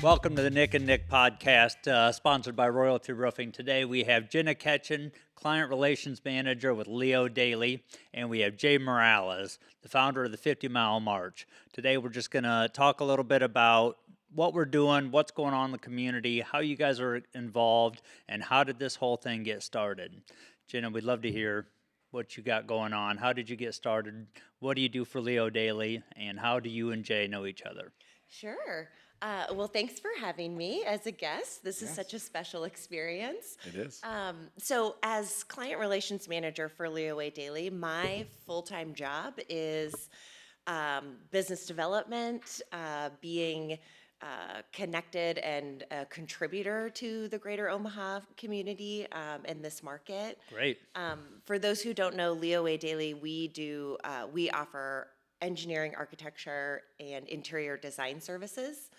Welcome to the Nick and Nick podcast, sponsored by Royalty Roofing. Today we have Jenna Ketchen, Client Relations Manager with Leo Daily, and we have Jay Miralles, the founder of the 50 Mile March. Today we're just going to talk a little bit about what we're doing, what's going on in the community, how you guys are involved, and how did this whole thing get started. Jenna, we'd love to hear what you got going on. How did you get started? What do you do for Leo Daily? And how do you and Jay know each other? Sure. Well, thanks for having me as a guest. This is such a special experience. It is. So, as client relations manager for Leo Daily, my full-time job is business development, being connected and a contributor to the greater Omaha community in this market. Great. For those who don't know, Leo Daily, we offer engineering, architecture, and interior design services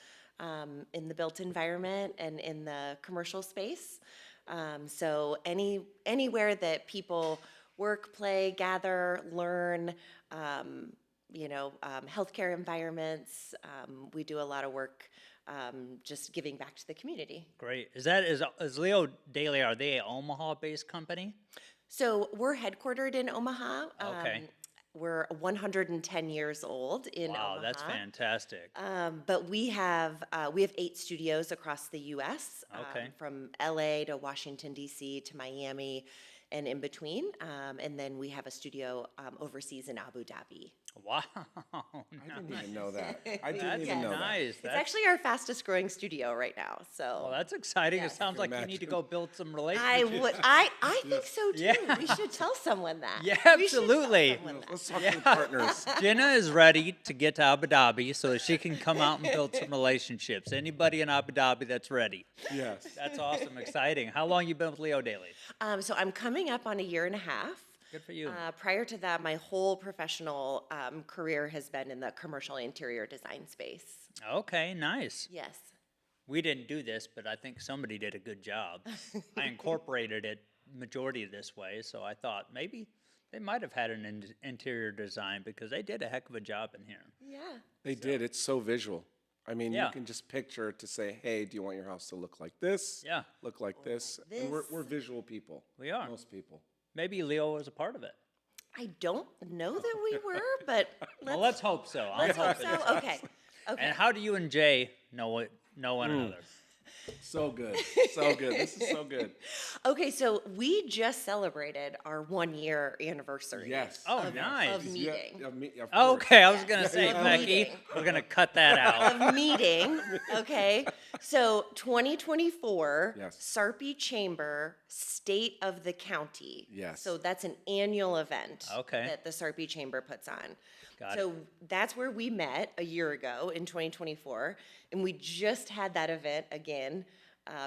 in the built environment and in the commercial space. So anywhere that people work, play, gather, learn, healthcare environments, we do a lot of work just giving back to the community. Great. Is Leo Daily, are they an Omaha-based company? So we're headquartered in Omaha. Okay. We're 110 years old in Omaha. Wow, that's fantastic. But we have 8 studios across the U.S. Okay. From L.A. to Washington, D.C. to Miami and in between. And then we have a studio overseas in Abu Dhabi. Wow. I didn't even know that. I didn't That's even know that. nice. It's actually our fastest growing studio right now. So Well, that's exciting. Yes. It sounds like you need to go build some relationships. I think so too. Yeah. We should tell someone that. Yeah, We should tell absolutely. someone that. Let's talk to the partners. Jenna is ready to get to Abu Dhabi so that she can come out and build some relationships. Anybody in Abu Dhabi that's ready. Yes. That's awesome. Exciting. How long you been with Leo Daily? So I'm coming up on a year and a half. Good for you. Prior to that, my whole professional career has been in the commercial interior design space. Okay, nice. Yes. We didn't do this, but I think somebody did a good job. I incorporated it majority this way, so I thought maybe they might have had an interior design because they did a heck of a job in here. Yeah. They did. It's so visual. I mean, Yeah. you can just picture to say, hey, do you want your house to look like this? Yeah. Look like this? And we're visual people. We are. Most people. Maybe Leo was a part of it. I don't know that we were, but Let's hope so. I'm let's hope hoping so. Okay. Okay. And how do you and Jay know one another? So good. So good. This is so good. Okay, so we just celebrated our 1-year anniversary. Yes. Oh, of, nice. Of meeting. Yeah, of course. Okay, I was going to say, Of Becky, meeting. we're going to cut that out. Of meeting. Okay. So 2024 Yes. Sarpy Chamber State of the County. Yes. So that's an annual event Okay. that the Sarpy Chamber puts on. Got So that's where we met a year ago in 2024, and we just had that event again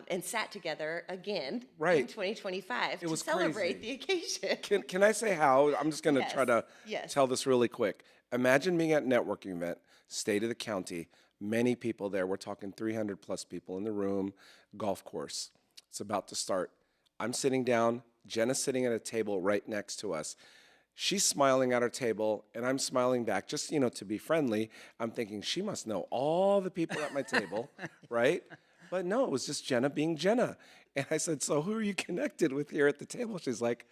and sat together again in Right. 2025 to was celebrate crazy. the occasion. Can I say how? I'm just going to Yes. try to Yes. tell this really quick. Imagine being at a networking event, state of the county, many people there. We're talking 300 plus people in the room, golf course. It's about to start. I'm sitting down, Jenna's sitting at a table right next to us. She's smiling at her table, and I'm smiling back, just, to be friendly. I'm thinking, she must know all the people at my table, right? But no, it was just Jenna being Jenna. And I said, so who are you connected with here at the table? She's like,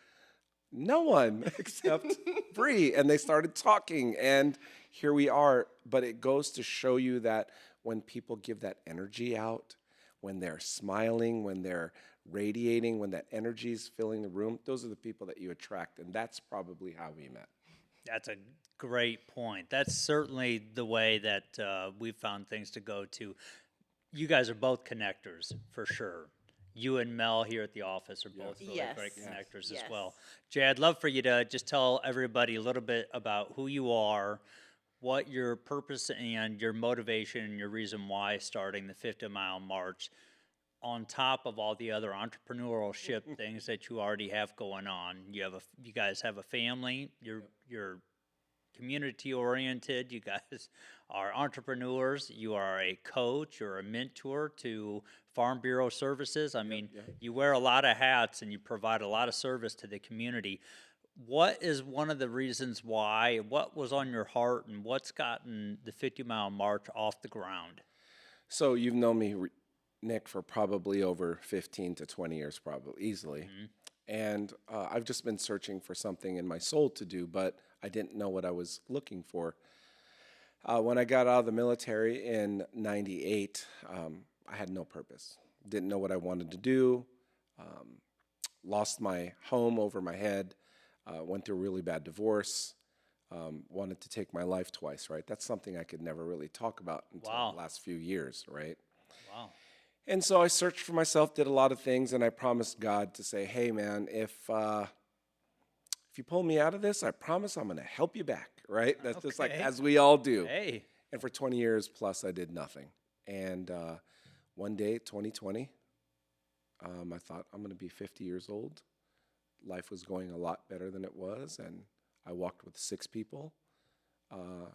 no one except Bree. And they started talking, and here we are. But it goes to show you that when people give that energy out, when they're smiling, when they're radiating, when that energy is filling the room, those are the people that you attract. And that's probably how we met. That's a great point. That's certainly the way that we've found things to go to. You guys are both connectors, for sure. You and Mel here at the office are both really Yes. great Yes. connectors Yes. as well. Jay, I'd love for you to just tell everybody a little bit about who you are, what your purpose and your motivation and your reason why starting the 50 Mile March, on top of all the other entrepreneurship things that you already have going on. You guys have a family. You're community oriented. You guys are entrepreneurs. You are a coach. You're a mentor to Farm Bureau services. I mean, you wear a lot of hats and you provide a lot of service to the community. What is one of the reasons why? What was on your heart, and what's gotten the 50 Mile March off the ground? So you've known me, Nick, for probably over 15 to 20 years, probably easily. And I've just been searching for something in my soul to do, but I didn't know what I was looking for. When I got out of the military in '98, I had no purpose. Didn't know what I wanted to do. Lost my home over my head. Went through a really bad divorce. Wanted to take my life twice, right? That's something I could never really talk about until Wow. the last few years, right? Wow. And so I searched for myself, did a lot of things, and I promised God to say, "Hey, man, if you pull me out of this, I promise I'm going to help you back," right? That's just like Okay. as we all do. Hey. And for 20 years plus, I did nothing. And one day, 2020, I thought I'm going to be 50 years old. Life was going a lot better than it was, and I walked with 6 people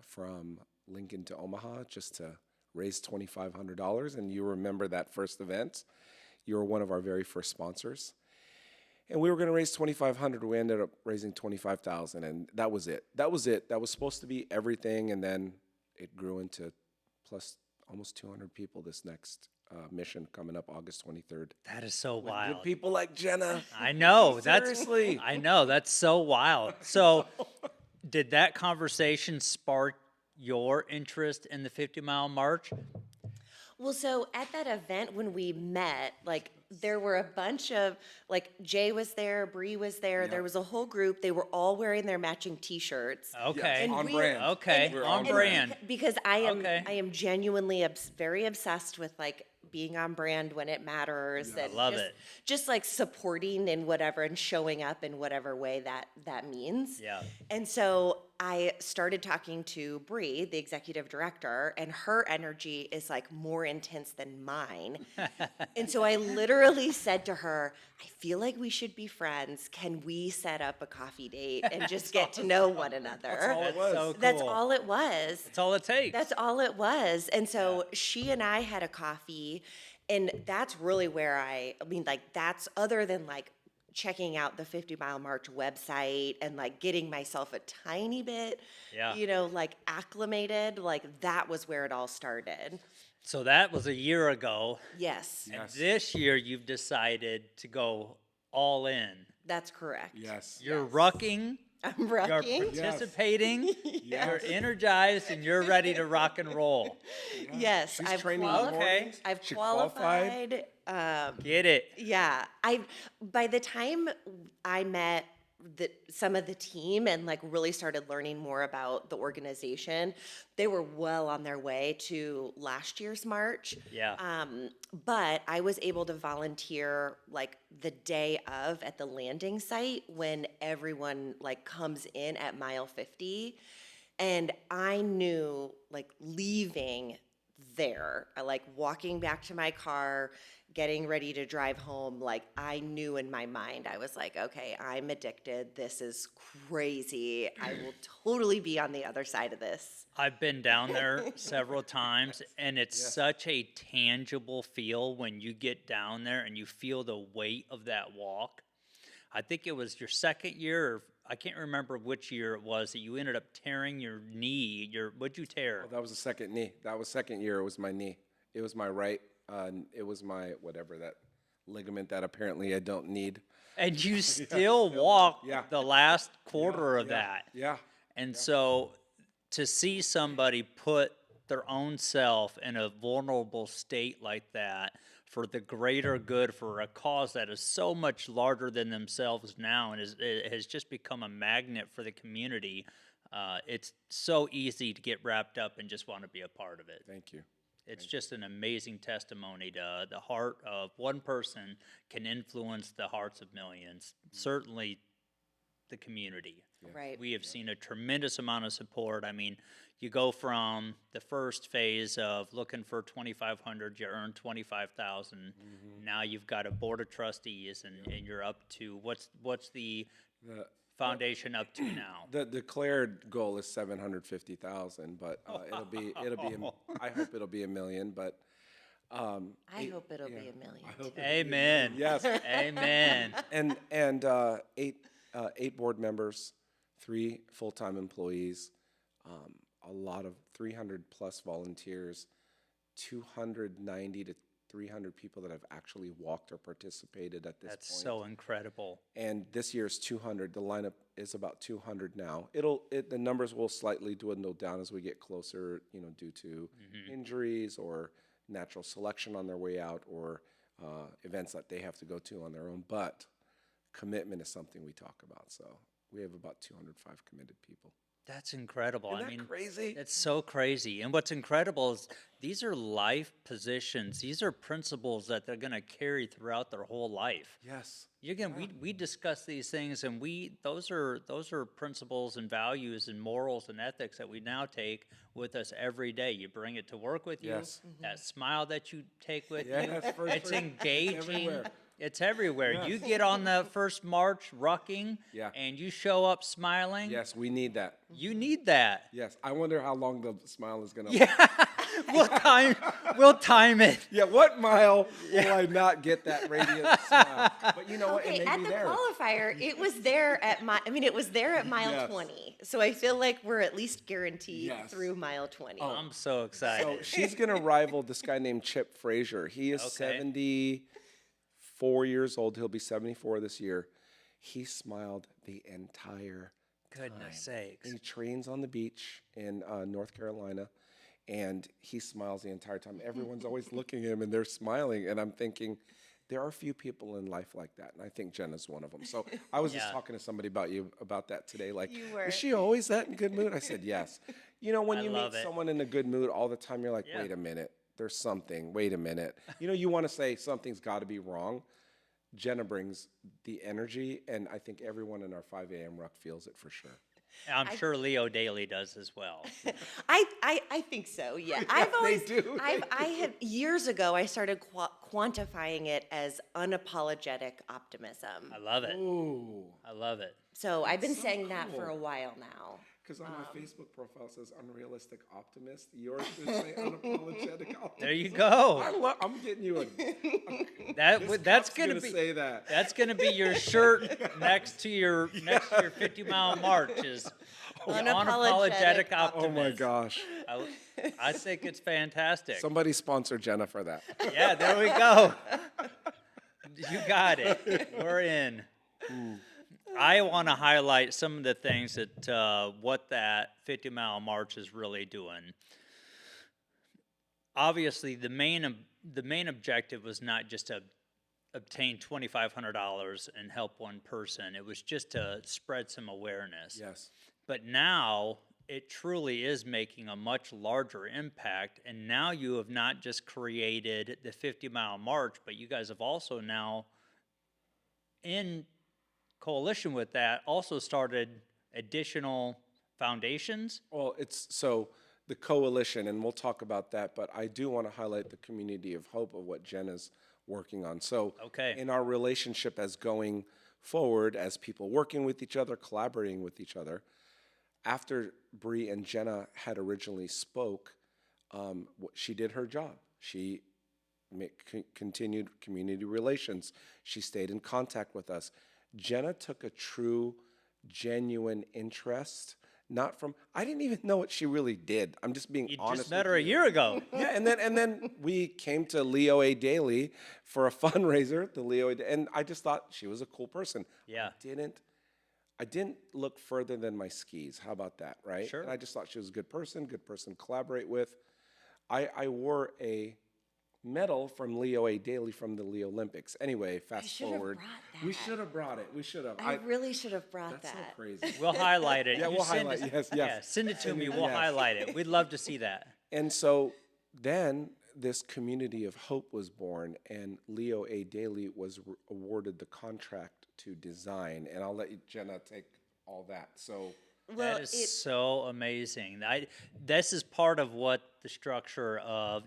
from Lincoln to Omaha just to raise $2,500. And you remember that first event. You were one of our very first sponsors. And we were going to raise 2,500. We ended up raising 25,000, and that was it. That was it. That was supposed to be everything, and then it grew into plus almost 200 people this next mission coming up August 23rd. That is so With wild. people like Jenna. I know. Seriously. I know. That's so wild. So, did that conversation spark your interest in the 50-mile march? Well, so at that event when we met, like there were a bunch of like Jay was there, Bree was there. There was a whole group. They were all wearing their matching T-shirts. Okay. And on we- brand. Okay. We're On on brand. Because I am Okay. I am genuinely very obsessed with like being on brand when it matters and love just, it. just like supporting in whatever and showing up in whatever way that means. Yeah. And so I started talking to Bree, the executive director, and her energy is like more intense than mine. And so I literally said to her, I feel like we should be friends. Can we set up a coffee date and just get to know one another? all it That's was. so cool. That's all it was. That's all it takes. That's all it was. And so she and I had a coffee, and that's really where I mean, like, that's other than like checking out the 50-mile march website and like getting myself a tiny bit, Yeah. like acclimated, like that was where it all started. So that was a year ago. Yes, And this year you've decided to go all in. that's correct. Yes. You're rucking, I'm you're rocking. participating, you're energized, and you're ready to rock and roll. Yes, She's I've training in the Okay. mornings. I've She qualified. Get it. Yeah, by the time I met some of the team and like really started learning more about the organization, they were well on their way to last year's march. Yeah. But I was able to volunteer like the day of at the landing site when everyone like comes in at mile 50. And I knew like leaving there, like walking back to my car, getting ready to drive home, like I knew in my mind, I was like, okay, I'm addicted. This is crazy. I will totally be on the other side of this. I've been down there several times, and it's such a tangible feel when you get down there and you feel the weight of that walk. I think it was your second year, or I can't remember which year it was, that you ended up tearing your knee. What'd you tear? Oh, that was the second knee. That was second year. It was my knee. It was my right. It was my whatever that ligament that apparently I don't need. And you still walk Yeah. the last quarter of Yeah. that. Yeah. And so to see somebody put their own self in a vulnerable state like that for the greater good, for a cause that is so much larger than themselves now, and it has just become a magnet for the community, it's so easy to get wrapped up and just want to be a part of it. Thank you. It's just an amazing testimony to the heart of one person can influence the hearts of millions, certainly the community. Right. We have seen a tremendous amount of support. I mean, you go from the first phase of looking for 2,500, you earn 25,000. Now you've got a board of trustees, and you're up to what's the foundation up to now? The declared goal is 750,000, but I hope it'll be $1 million. But I hope it'll be $1 million. Amen. yes, Amen. and eight board members, 3 full-time employees, a lot of 300 plus volunteers, 290 to 300 people that have actually walked or participated at this That's point. so incredible. And this year's 200. The lineup is about 200 now. The numbers will slightly dwindle down as we get closer, due to injuries or natural selection on their way out, or events that they have to go to on their own. But commitment is something we talk about. So we have about 205 committed people. That's incredible. Isn't I that mean, crazy? it's so crazy. And what's incredible is these are life positions. These are principles that they're going to carry throughout their whole life. Yes. Again, we discuss these things, and those are principles and values and morals and ethics that we now take with us every day. You bring it to work with you. Yes. That smile that you take with Yes, you. for It's sure. engaging. everywhere. It's everywhere. Yes. You get on the first march rucking, Yeah. and you show up smiling. Yes, we need that. You need that. Yes. I wonder how long the smile is going to Yeah, we'll time it. Yeah, what mile will I not get that radiant smile? But you know what? Okay, It may at be the there. qualifier, it was there at it was there at mile Yes. 20. So I feel like we're at least guaranteed Yes. through mile 20. I'm so excited. So she's going to rival this guy named Chip Frazier. He is Okay. 74 years old. He'll be 74 this year. He smiled the entire Goodness sakes. He trains on the beach in North Carolina, and he smiles the entire time. Everyone's always looking at him, and they're smiling. And I'm thinking, there are few people in life like that, and I think Jenna's one of them. So I was just Yeah. talking to somebody about that today. Like, You were. is she always that in good mood? I said, yes. When I you meet love it. someone in a good mood all the time, you're like, Yeah. wait a minute, there's something. Wait a minute. You want to say something's got to be wrong. Jenna brings the energy, and I think everyone in our 5 a.m. ruck feels it for sure. I'm sure Leo Daly does as well. I think so. Yeah, I've always do. I had years ago I started quantifying it as unapologetic optimism. I love it. Ooh. I love it. So I've been so saying that for a cool. while now. Because on my Facebook profile says unrealistic optimist. Yours should say unapologetic optimist. There you go. I'm getting you a. That's gonna gonna be say that. That's gonna be your shirt next to your 50-mile march is the unapologetic Unapologetic Oh optimist. my gosh! I think it's fantastic. Somebody sponsor Jenna for that. Yeah, there we go. You got it. We're in. I want to highlight some of the things that what that 50-mile march is really doing. Obviously, the main objective was not just to obtain $2,500 and help one person. It was just to spread some awareness. Yes. But now it truly is making a much larger impact. And now you have not just created the 50-mile march, but you guys have also now, in coalition with that, also started additional foundations. Well, it's so the coalition, and we'll talk about that, but I do want to highlight the community of hope of what Jenna's working on. So Okay. in our relationship as going forward, as people working with each other, collaborating with each other, after Bree and Jenna had originally spoke, she did her job. She continued community relations. She stayed in contact with us. Jenna took a true, genuine interest, not from, I didn't even know what she really did. I'm just being You honest. just met with her a you. year ago. Yeah, and then we came to Leo A. Daly for a fundraiser, and I just thought she was a cool person. Yeah. I didn't look further than my skis. How about that, right? Sure. And I just thought she was a good person to collaborate with. I wore a medal from Leo A. Daly from the Leo Olympics. Anyway, fast should have forward. brought We that. should have brought it. We should have. I really should have brought That's so that. crazy. We'll highlight it. Yeah, You we'll send highlight- it- yes, Yeah, yes. send it to me. We'll Yes. highlight it. We'd love to see that. And so then this community of hope was born, and Leo A. Daly was awarded the contract to design. And I'll let you, Jenna, take all that. So Well, That is so amazing. This is part of what the structure of,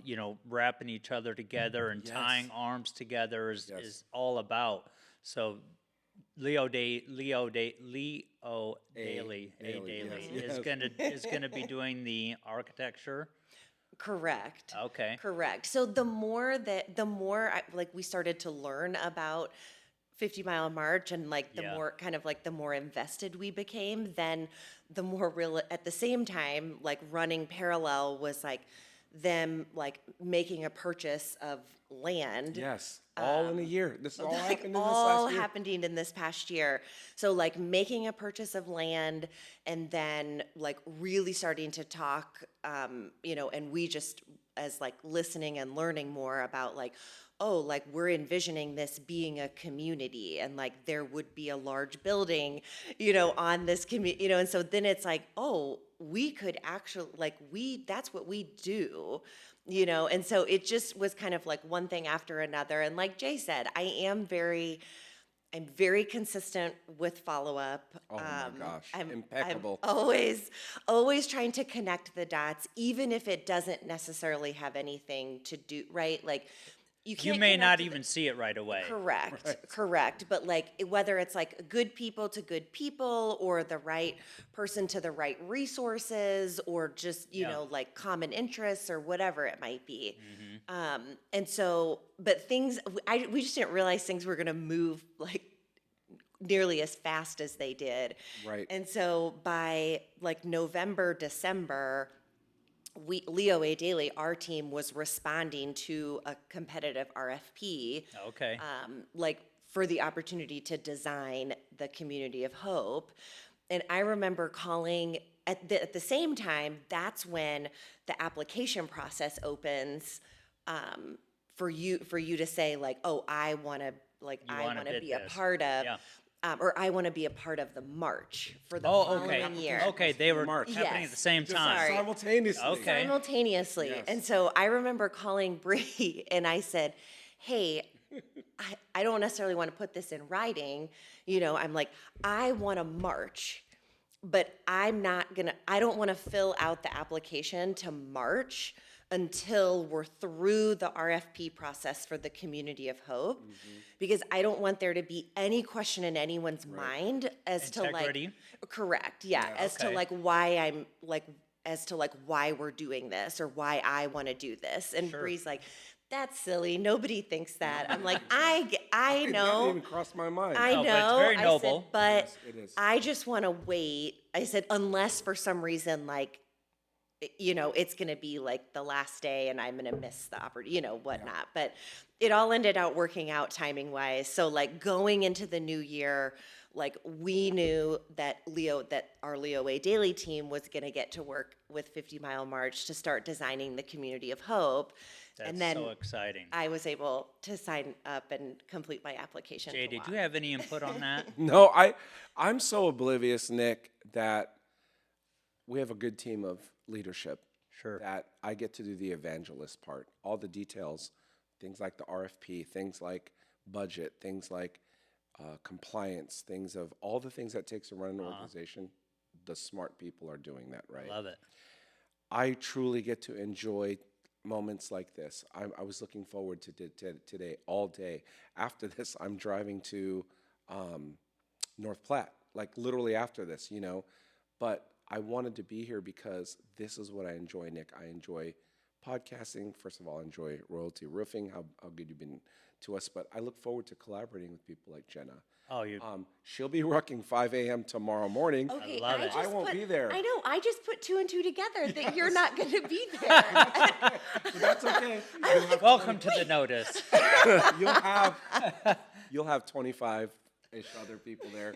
wrapping each other together and Yes. tying arms together Yes. is all about. So Leo Daly, Daly, is yes. gonna be doing the architecture. Correct. Okay. Correct. So the more we started to learn about 50-mile march, and the more invested we became, then the more real at the same time, like running parallel was like them like making a purchase of land. Yes, all in a year. This all Like happened in this all last year. happening in this past year. So like making a purchase of land and then like really starting to talk, and we just as like listening and learning more about like, oh, like we're envisioning this being a community and like there would be a large building, on this community, and so then it's like, oh, we could actually like that's what we do, and so it just was kind of like one thing after another. And like Jay said, I'm very consistent with follow-up. Oh my gosh, I'm impeccable. always trying to connect the dots, even if it doesn't necessarily have anything to do, right? Like, you You can't may connect not the- even see it right away. Correct. But like, whether it's like good people to good people, or the right person to the right resources, or just, like common interests or whatever it might be. And so, but we just didn't realize things were going to move like nearly as fast as they did. Right. And so by like November, December, Leo A. Daily, our team was responding to a competitive RFP, Okay. like for the opportunity to design the Community of Hope. And I remember calling at the same time, that's when the application process opens, for you to say like, oh, I want to bid be a this. part of, Yeah. or I want to be a part of the march for the Oh, okay. following year. Okay, they were March. happening at the same time. Sorry. Simultaneously. Okay. Simultaneously. Yes. And so I remember calling Bree and I said, hey, I don't necessarily want to put this in writing. I'm like, I want to march, but I don't want to fill out the application to march until we're through the RFP process for the Community of Hope, because I don't want there to be any question in anyone's mind as Integrity? to like, correct, yeah, as to okay. like why we're doing this or why I want to do this. And Sure. Bree's like, that's silly. Nobody thinks that. I'm like, I That didn't know. even cross my mind. I No, know. but it's very I noble. said, but Yes, it is. I just want to wait. I said, unless for some reason, like, it's going to be like the last day and I'm going to miss the opportunity, whatnot. But it all ended out working out timing wise. So like going into the new year, like we knew that our Leo A. Daily team was going to get to work with 50 Mile March to start designing the Community of Hope. That's and then so exciting. I was able to sign up and complete my application. Jay, to did walk. you have any input on that? No, I'm so oblivious, Nick, that we have a good team of leadership. Sure. That I get to do the evangelist part, all the details, things like the RFP, things like budget, things like compliance, things of all the things that takes to run an organization. The smart people are doing that, right? Love it. I truly get to enjoy moments like this. I was looking forward to today all day. After this, I'm driving to North Platte, like literally after this, But I wanted to be here because this is what I enjoy, Nick. I enjoy podcasting. First of all, I enjoy Royalty Roofing, how good you've been to us. But I look forward to collaborating with people like Jenna. Oh, you. She'll be working 5 a.m. tomorrow morning. Okay, love it. I won't be there. I know. I just put 2 and 2 together that you're not going to be there. That's okay. Welcome to the notice. You'll have 25-ish other people there,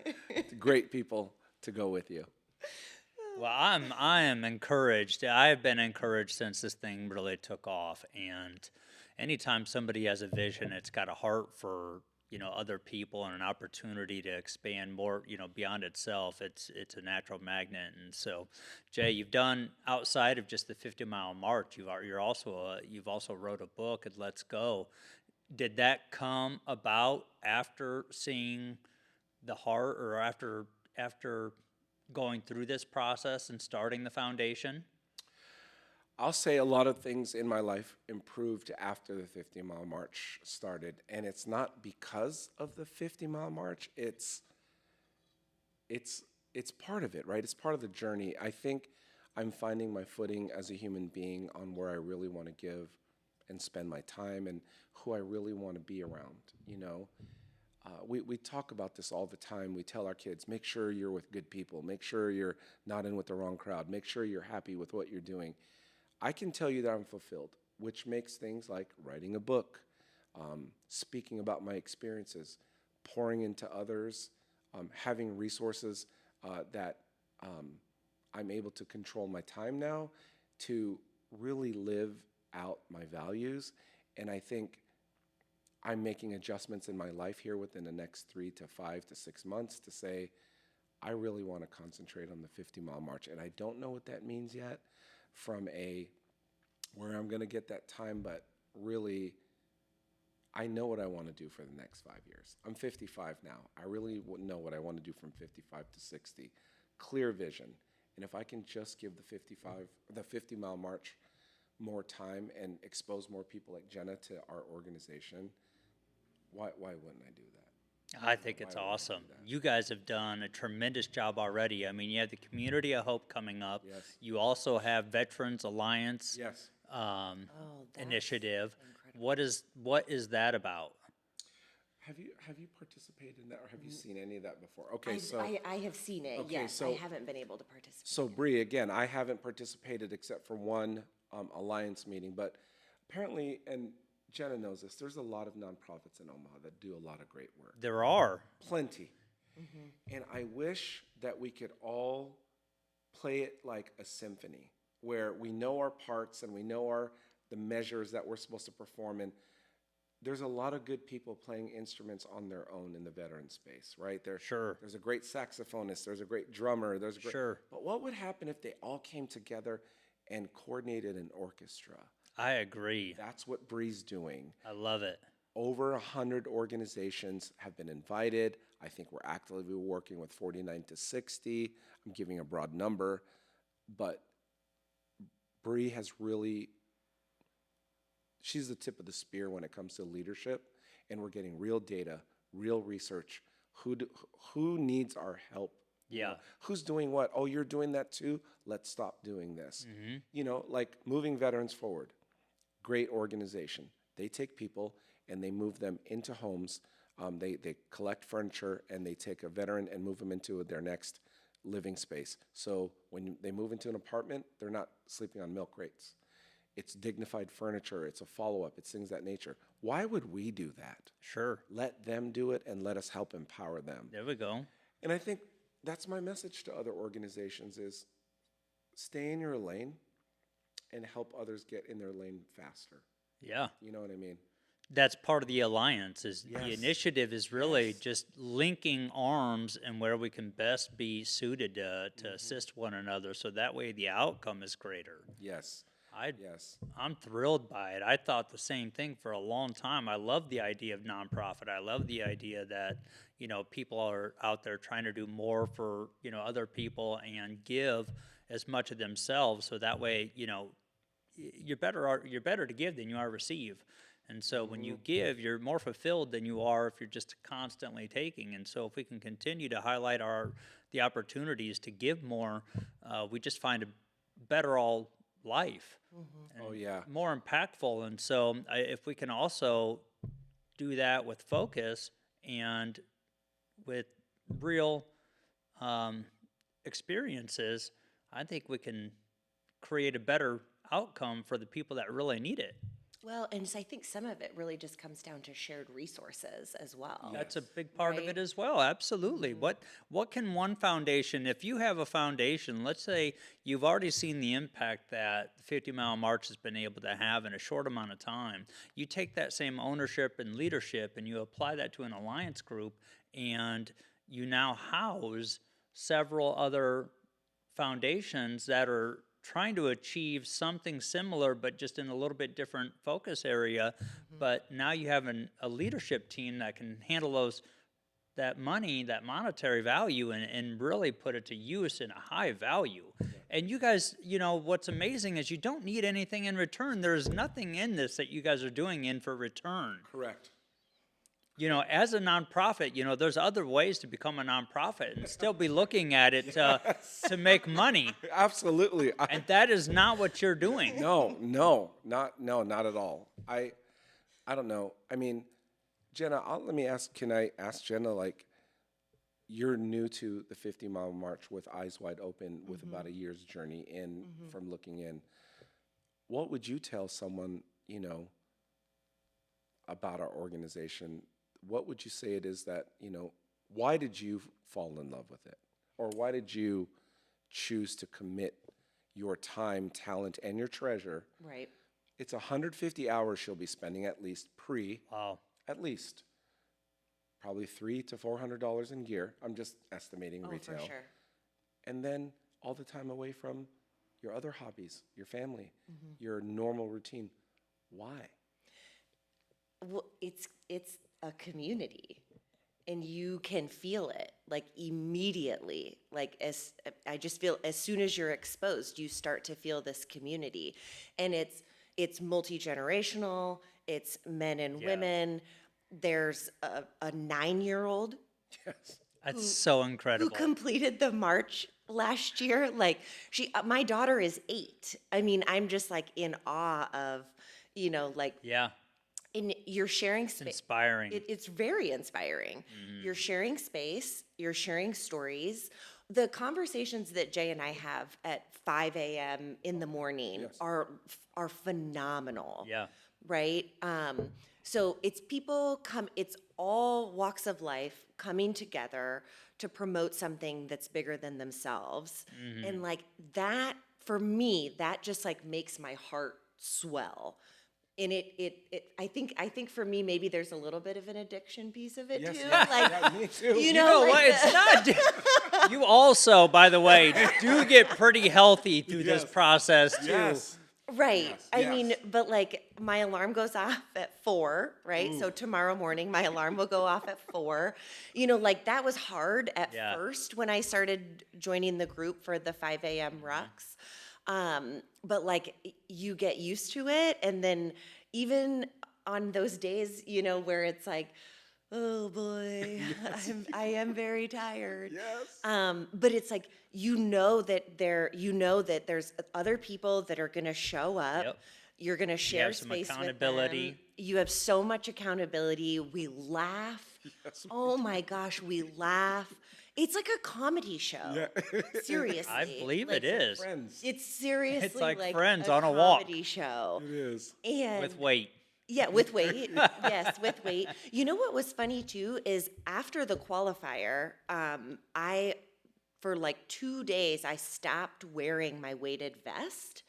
great people to go with you. Well, I am encouraged. I've been encouraged since this thing really took off. And anytime somebody has a vision, it's got a heart for other people and an opportunity to expand more beyond itself. It's a natural magnet. And so, Jay, you've done outside of just the 50 Mile March. You've also wrote a book at Let's Go. Did that come about after seeing the heart, or after going through this process and starting the foundation? I'll say a lot of things in my life improved after the 50 Mile March started. And it's not because of the 50 Mile March. It's part of it, right? It's part of the journey. I think I'm finding my footing as a human being on where I really want to give and spend my time and who I really want to be around, We talk about this all the time. We tell our kids, make sure you're with good people. Make sure you're not in with the wrong crowd. Make sure you're happy with what you're doing. I can tell you that I'm fulfilled, which makes things like writing a book, speaking about my experiences, pouring into others, having resources that I'm able to control my time now to really live out my values. And I think I'm making adjustments in my life here within the next 3 to 5 to 6 months to say, I really want to concentrate on the 50-mile march. And I don't know what that means yet from where I'm going to get that time, but really, I know what I want to do for the next 5 years. I'm 55 now. I really know what I want to do from 55 to 60. Clear vision. And if I can just give the 50-mile march more time and expose more people like Jenna to our organization, why wouldn't I do that? I think it's Why wouldn't I do awesome. that? You guys have done a tremendous job already. I mean, you have the Community of Hope coming up. Yes. You also have Veterans Alliance Yes. Oh, that's initiative. incredible. What is that about? Have you participated in that, or have you seen any of that before? Okay, I have seen it, Okay, yes. I so- haven't been able to participate. So Bree, again, I haven't participated except for one alliance meeting, but apparently, and Jenna knows this, there's a lot of nonprofits in Omaha that do a lot of great work. There are. Plenty. And I wish that we could all play it like a symphony, where we know our parts and we know the measures that we're supposed to perform in. There's a lot of good people playing instruments on their own in the veteran space, right? Sure. There's a great saxophonist, there's a great drummer, there's a great, Sure. But what would happen if they all came together and coordinated an orchestra? I agree. That's what Bree's doing. I love it. Over 100 organizations have been invited. I think we're actively working with 49 to 60. I'm giving a broad number, but Bree has really, she's the tip of the spear when it comes to leadership, and we're getting real data, real research. Who needs our help? You Yeah. know, who's doing what? Oh, you're doing that too? Let's stop doing this. You know, like Moving Veterans Forward, great organization. They take people and they move them into homes. They collect furniture and they take a veteran and move them into their next living space. So when they move into an apartment, they're not sleeping on milk crates. It's dignified furniture. It's a follow-up. It's things of that nature. Why would we do that? Sure. Let them do it and let us help empower them. There we go. And I think that's my message to other organizations is stay in your lane and help others get in their lane faster. Yeah. You know what I mean? That's part of the alliance is the Yes. initiative is really Yes. just linking arms and where we can best be suited to assist one another so that way the outcome is greater. Yes. Yes. I'm thrilled by it. I thought the same thing for a long time. I love the idea of nonprofit. I love the idea that, you know, people are out there trying to do more for, you know, other people and give as much of themselves so that way, you know, you're better to give than you are receive. And so when you give, you're more fulfilled than you are if you're just constantly taking. And so if we can continue to highlight the opportunities to give more, we just find a better all life. Oh, yeah. More impactful. And so if we can also do that with focus and with real experiences, I think we can create a better outcome for the people that really need it. Well, and so I think some of it really just comes down to shared resources as well. That's a big part of Right. it as well. Absolutely. What can one foundation, if you have a foundation, let's say you've already seen the impact that the 50-mile march has been able to have in a short amount of time. You take that same ownership and leadership and you apply that to an alliance group and you now house several other foundations that are trying to achieve something similar, but just in a little bit different focus area. But now you have a leadership team that can handle that money, that monetary value, and really put it to use in a high value. And you guys, you know, what's amazing is you don't need anything in return. There's nothing in this that you guys are doing in for return. Correct. You know, as a nonprofit, you know, there's other ways to become a nonprofit and still be looking at it to make money. Absolutely. And that is not what you're doing. No, not at all. I don't know. I mean, Jenna, can I ask Jenna, like, you're new to the 50-mile march with eyes wide open with about a year's journey from looking in. what would you tell someone, about our organization? What would you say it is that, why did you fall in love with it? Or why did you choose to commit your time, talent, and your treasure? Right. It's 150 hours she'll be spending at least Wow. at least probably $300 to $400 in gear. I'm just estimating Oh, retail. for sure. And then all the time away from your other hobbies, your family, your normal routine. Why? Well, it's a community, and you can feel it like immediately. Like as I just feel as soon as you're exposed, you start to feel this community, and it's multi-generational. It's men and Yeah. women. There's a 9-year-old Yes. That's so who incredible. completed the march last year. Like my daughter is 8. I mean, I'm just like in awe of, like Yeah. and you're sharing It's space. inspiring. It's very inspiring. You're sharing space, you're sharing stories. The conversations that Jay and I have at 5 a.m. in the morning Yes. are phenomenal. Yeah. Right? So it's it's all walks of life coming together to promote something that's bigger than themselves. And like that, for me, that just like makes my heart swell. And I think for me, maybe there's a little bit of an addiction piece of it Yes, too. yes, Like, yeah, me too. you You know, know like what? It's not. You also, by the way, do get pretty healthy through this Yes. process too. Yes. right. Yes, I mean, yes. but like my alarm goes off at 4, right? So tomorrow morning, my alarm will go off at 4. Like that was hard at Yeah. first when I started joining the group for the 5 a.m. rucks. But like you get used to it. And then even on those days, where it's like, oh boy, I am very tired. Yes. But it's like, that there's other people that are going to show up. Yep. You're going to share have some space with them. accountability. You have so much accountability. We laugh. Yes. Oh my gosh, we laugh. It's like a comedy show. Yeah. Seriously. I believe Like, it is. Friends. It's seriously like Friends on a a walk. comedy show. It is. And With weight. yeah, with weight. Yes, with weight. You know what was funny too is after the qualifier, I for like 2 days I stopped wearing my weighted vest.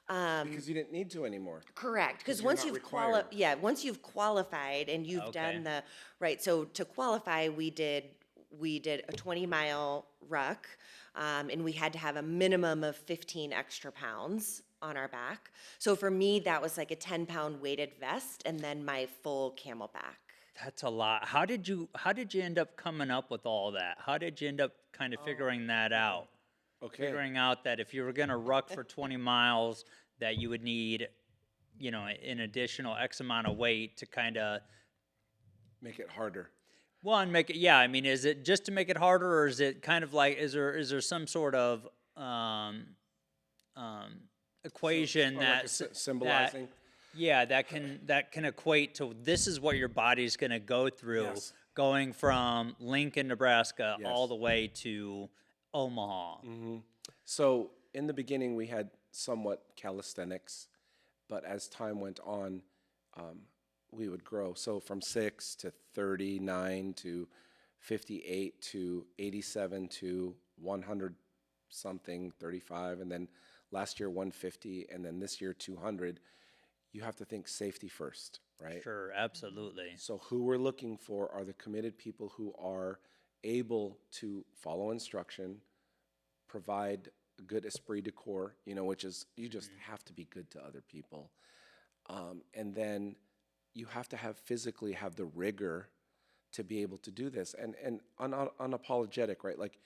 Because you didn't need to anymore. Correct, because you're once not you've required. once you've qualified and you've Okay. done the right. So to qualify, we did a 20-mile ruck, and we had to have a minimum of 15 extra pounds on our back. So for me, that was like a 10-pound weighted vest, and then my full camelback. That's a lot. How did you end up coming up with all that? How did you end up kind of figuring that out? Okay. Figuring out that if you were going to ruck for 20 miles, that you would need, an additional X amount of weight to kind of, Make it harder. one, make it, yeah, I mean, is it just to make it harder, or is it kind of like, is there some sort of equation Or like a that symbolizing. that can equate to this is what your body's going to go through, Yes. going from Lincoln, Nebraska, all Yes. the way to Omaha. So in the beginning, we had somewhat calisthenics, but as time went on, we would grow. So from 6 to 39 to 58 to 87 to 100 something, 35, and then last year 150, and then this year 200. You have to think safety first, right? Sure, absolutely. So who we're looking for are the committed people who are able to follow instruction, provide a good esprit de corps, which is you just have to be good to other people. And then you have to physically have the rigor to be able to do this and unapologetic, right? Like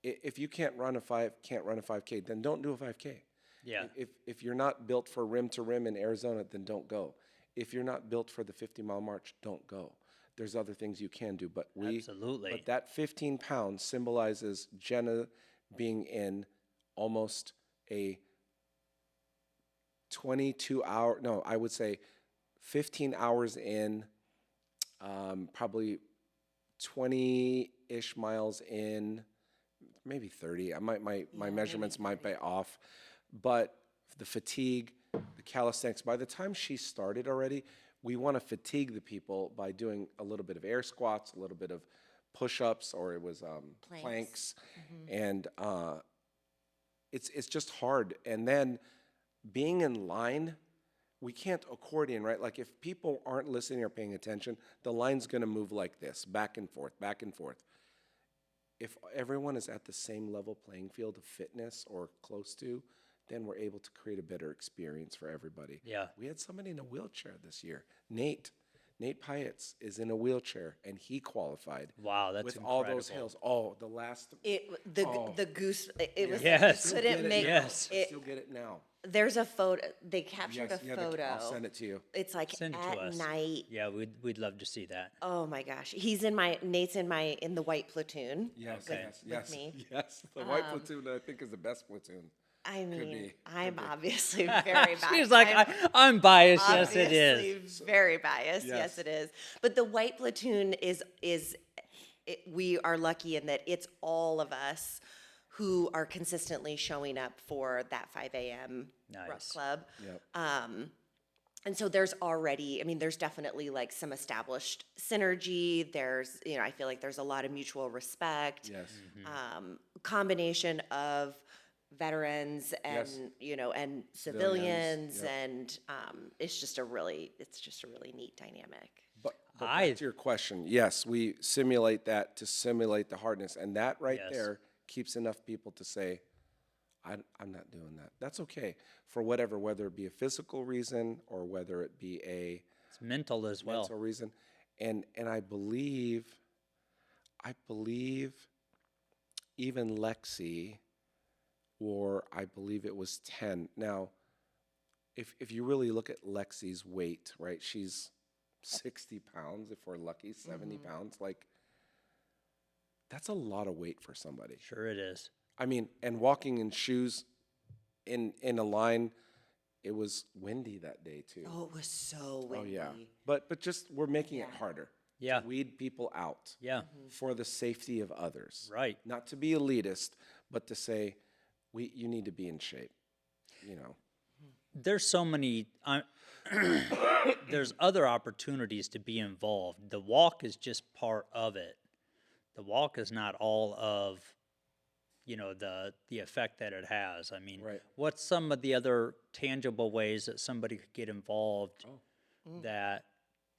if you can't run a 5K, then don't do a 5K. Yeah. If you're not built for rim to rim in Arizona, then don't go. If you're not built for the 50-mile march, don't go. There's other things you can do, but Absolutely. But that 15 pounds symbolizes Jenna being in almost a 22-hour. No, I would say 15 hours in, probably 20-ish miles in, maybe 30. My measurements might be off, but the fatigue, the calisthenics. By the time she started already, we want to fatigue the people by doing a little bit of air squats, a little bit of push-ups, or it was planks. And it's just hard. And then being in line, we can't accordion, right? Like if people aren't listening or paying attention, the line's going to move like this, back and forth, back and forth. If everyone is at the same level playing field of fitness or close to, then we're able to create a better experience for everybody. Yeah. We had somebody in a wheelchair this year. Nate Pyatt is in a wheelchair, and he qualified. Wow, that's with incredible. all those hills. Oh, the last. The goose, it was, Yes. you couldn't make, Yes. I it, still get it now. there's a photo, they captured a yeah, photo. I'll send it to you. It's like Send it to at us. night. Yeah, we'd love to see that. Oh my gosh. Nate's in the white platoon. Yes, Okay. yes, me. yes. The white platoon, I think, is the best platoon. I mean, be, I'm obviously very biased. She's like, I'm biased. Yes, it is. Obviously very biased. Yes. Yes. It is. But the white platoon we are lucky in that it's all of us who are consistently showing up for that 5 a.m. Ruck Nice. Club. Yep. And so there's definitely like some established synergy. There's, I feel like there's a lot of mutual respect. Yes. Combination of veterans and, Yes. and civilians, Yep. and it's just a really neat dynamic. But back to your question, yes, we simulate that to simulate the hardness, and that right Yes. there keeps enough people to say, I'm not doing that. That's okay for whatever, whether it be a physical reason or whether it be a It's mental as well. mental reason. And I believe even Lexi, or I believe it was 10. Now, if you really look at Lexi's weight, right, she's 60 pounds, if we're lucky, 70 pounds. Like, that's a lot of weight for somebody. Sure it is. I mean, and walking in shoes in a line, it was windy that day too. Oh, it was so windy. Oh, yeah. But just we're making it harder. Yeah. To weed people out Yeah. for the safety of others. Right. Not to be elitist, but to say, you need to be in shape, There's so many, there's other opportunities to be involved. The walk is just part of it. The walk is not all of, the effect that it has. I mean, Right. what's some of the other tangible ways that somebody could get involved that,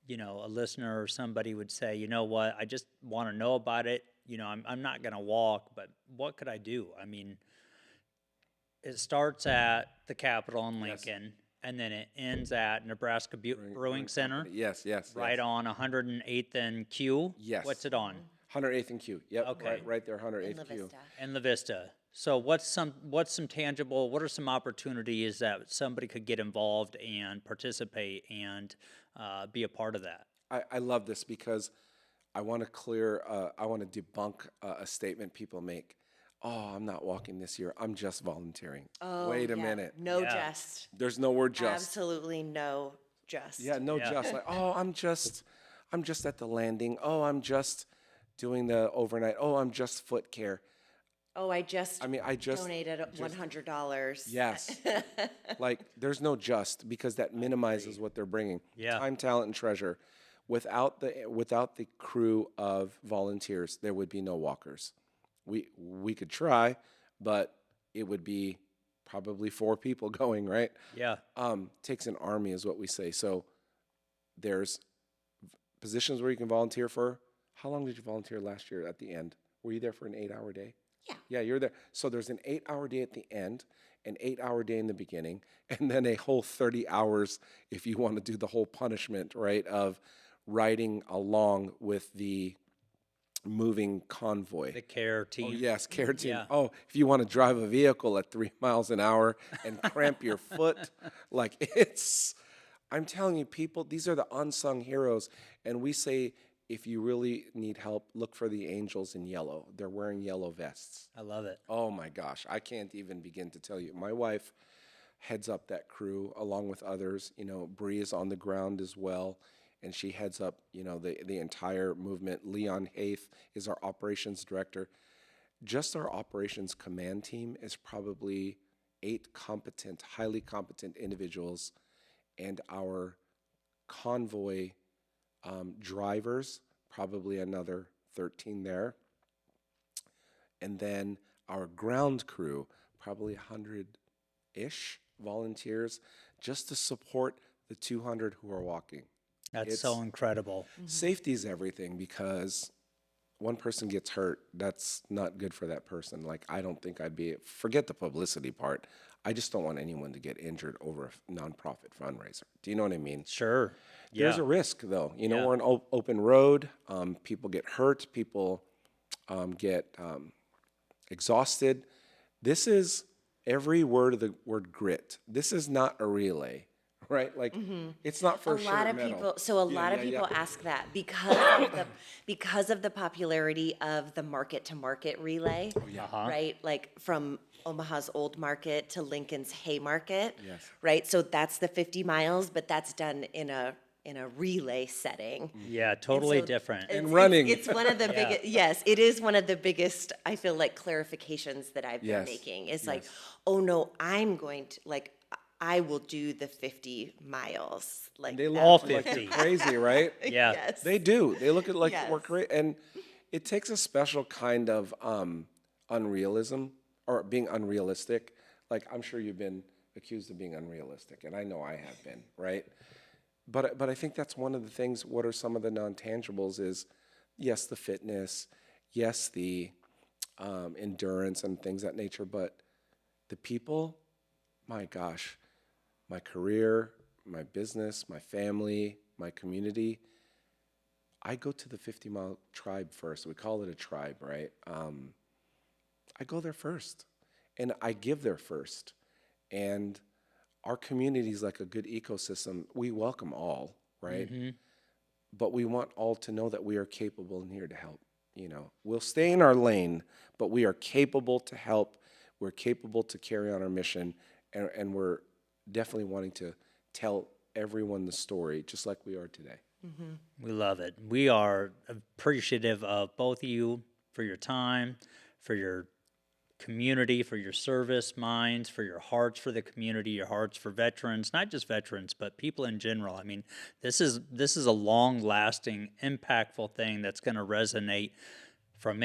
a listener or somebody would say, you know what, I just want to know about it. I'm not going to walk, but what could I do? I mean, it starts at the Capitol in Lincoln, and then it ends at Nebraska Brewing Center, Yes. right on 108th and Q. Yes. What's it on? 108th and Q. Yep. Okay. Right there, In 108th La Q. Vista. And La Vista. So what are some opportunities that somebody could get involved and participate and be a part of that? I love this because I want to debunk a statement people make. Oh, I'm not walking this year. I'm just volunteering. Oh, Wait a yeah. minute. No Yeah. just. There's no word just. Absolutely no just. Yeah, no Yeah. just. Like, oh, I'm just at the landing. Oh, I'm just doing the overnight. Oh, I'm just foot care. Oh, I just donated $100. Yes. Like, there's no just, because that minimizes what they're bringing. Yeah. Time, talent, and treasure. Without the crew of volunteers, there would be no walkers. We could try, but it would be probably 4 people going, right? Yeah. Takes an army is what we say. So there's positions where you can volunteer for. How long did you volunteer last year at the end? Were you there for an 8-hour day? Yeah. Yeah, you're there. So there's an 8-hour day at the end, an 8-hour day in the beginning, and then a whole 30 hours if you want to do the whole punishment, right, of riding along with the moving convoy. The care team. Oh, yes, care team. Yeah. Oh, if you want to drive a vehicle at 3 miles an hour and cramp your foot, I'm telling you, people, these are the unsung heroes. And we say, if you really need help, look for the angels in yellow. They're wearing yellow vests. I love it. Oh my gosh, I can't even begin to tell you. My wife heads up that crew along with others. Bree is on the ground as well, and she heads up, the entire movement. Leon Haith is our operations director. Just our operations command team is probably 8 competent, highly competent individuals, and our convoy drivers, probably another 13 there. And then our ground crew, probably 100-ish volunteers, just to support the 200 who are walking. That's so incredible. Safety is everything, because one person gets hurt, that's not good for that person. Like, I don't think forget the publicity part. I just don't want anyone to get injured over a nonprofit fundraiser. Do you know what I mean? Sure. There's Yeah. a risk, though. You know, Yeah. we're an open road. People get hurt. People get exhausted. This is every word of the word grit. This is not a relay, right? Like, it's not for A lot of people, so a lot of people ask that because of the popularity of the market to market relay, right? Like from Omaha's Old Market to Lincoln's Haymarket, Yes. right? So that's the 50 miles, but that's done in a relay setting. Yeah, totally so different. And running. It's one of the biggest, yes, it is one of the biggest, I feel like, clarifications that I've been Yes, making. It's like, oh no, I'm going to, like, I will do the 50 miles. Like, They that All look like they're 50. crazy, right? Yeah. Yes. They do. They look at like we're Yes. great, and it takes a special kind of unrealism or being unrealistic. Like, I'm sure you've been accused of being unrealistic, and I know I have been, right? But I think that's one of the things. What are some of the non-tangibles? Is yes, the fitness, yes, the endurance and things of that nature, but the people. My gosh, my career, my business, my family, my community. I go to the 50-mile tribe first. We call it a tribe, right? I go there first, and I give there first. And our community is like a good ecosystem. We welcome all, right? But we want all to know that we are capable and here to help. You know, we'll stay in our lane, but we are capable to help. We're capable to carry on our mission, and we're definitely wanting to tell everyone the story, just like we are today. We love it. We are appreciative of both of you for your time, for your community, for your service minds, for your hearts for the community, your hearts for veterans, not just veterans, but people in general. I mean, this is a long-lasting, impactful thing that's going to resonate from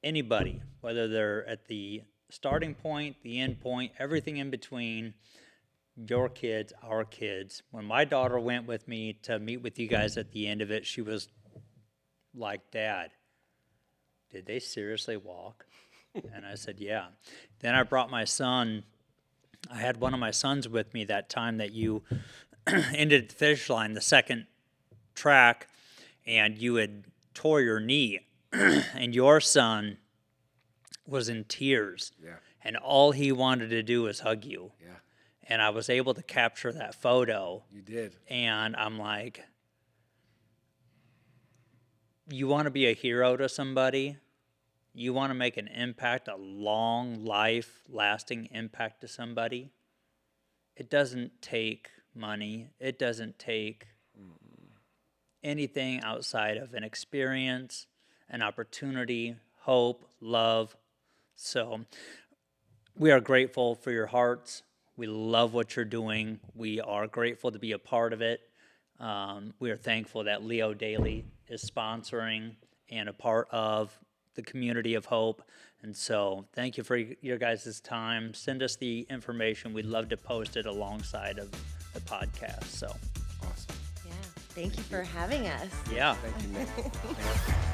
anybody, whether they're at the starting point, the end point, everything in between. Your kids, our kids. When my daughter went with me to meet with you guys at the end of it, she was like, "Dad, did they seriously walk?" And I said, "Yeah." Then I brought my son. I had one of my sons with me that time that you ended at the finish line, the second track, and you had tore your knee, and your son was in tears. Yeah. And all he wanted to do was hug you. Yeah, And I was able to capture that photo. you did. And I'm like, you want to be a hero to somebody? You want to make an impact, a long life lasting impact to somebody? It doesn't take money. It doesn't take anything outside of an experience, an opportunity, hope, love. So we are grateful for your hearts. We love what you're doing. We are grateful to be a part of it. We are thankful that Leo Daily is sponsoring and a part of the community of hope. And so thank you for your guys' time. Send us the information. We'd love to post it alongside of the podcast. So, Awesome. Yeah. Thank you for having us. yeah. Thank you, Nick. Thank you.